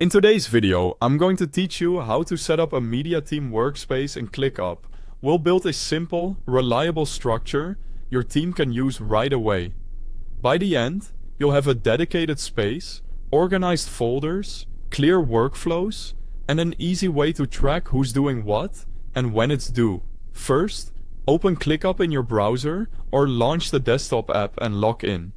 In today's video, I'm going to teach you how to set up a media team workspace in ClickUp. We'll build a simple, reliable structure your team can use right away. By the end, you'll have a dedicated space, organized folders, clear workflows, and an easy way to track who's doing what and when it's due. First, open ClickUp in your browser or launch the desktop app and log in.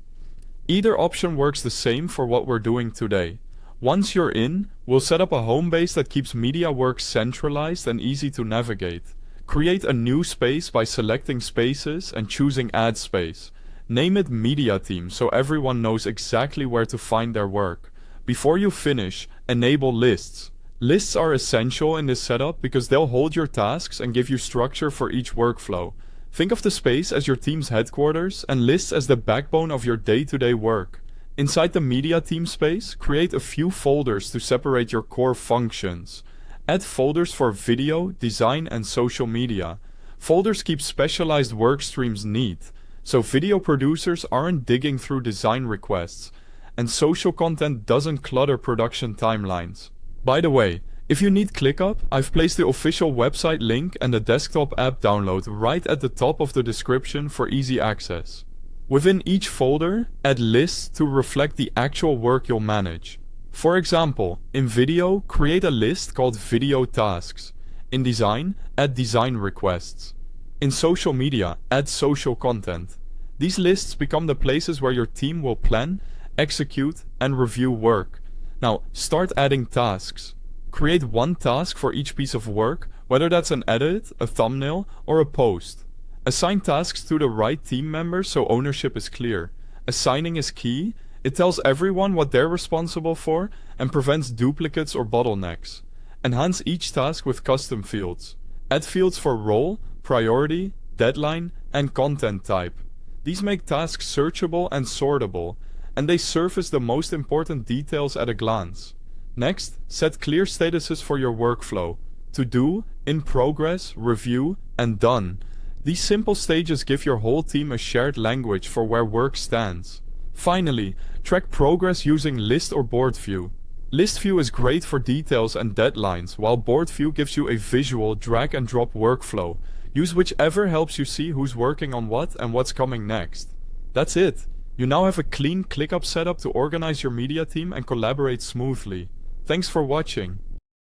Either option works the same for what we're doing today. Once you're in, we'll set up a home base that keeps media work centralized and easy to navigate. Create a new space by selecting spaces and choosing Add Space. Name it Media Team so everyone knows exactly where to find their work. Before you finish, enable lists. Lists are essential in this setup because they'll hold your tasks and give you structure for each workflow. Think of the space as your team's headquarters and lists as the backbone of your day-to-day work. Inside the media team space, create a few folders to separate your core functions. Add folders for video, design, and social media. Folders keep specialized work streams neat, so video producers aren't digging through design requests, and social content doesn't clutter production timelines. By the way, if you need ClickUp, I've placed the official website link and the desktop app download right at the top of the description for easy access. Within each folder, add lists to reflect the actual work you'll manage. For example, in video, create a list called Video Tasks. In design, add Design Requests. In social media, add Social Content. These lists become the places where your team will plan, execute, and review work. Now, start adding tasks. Create one task for each piece of work, whether that's an edit, a thumbnail, or a post. Assign tasks to the right team members so ownership is clear. Assigning is key. It tells everyone what they're responsible for and prevents duplicates or bottlenecks. Enhance each task with custom fields. Add fields for role, priority, deadline, and content type. These make tasks searchable and sortable, and they surface the most important details at a glance. Next, set clear statuses for your workflow: to do, in progress, review, and done. These simple stages give your whole team a shared language for where work stands. Finally, track progress using List or Board View. List View is great for details and deadlines, while Board View gives you a visual drag-and-drop workflow. Use whichever helps you see who's working on what and what's coming next. That's it. You now have a clean ClickUp setup to organize your media team and collaborate smoothly. Thanks for watching.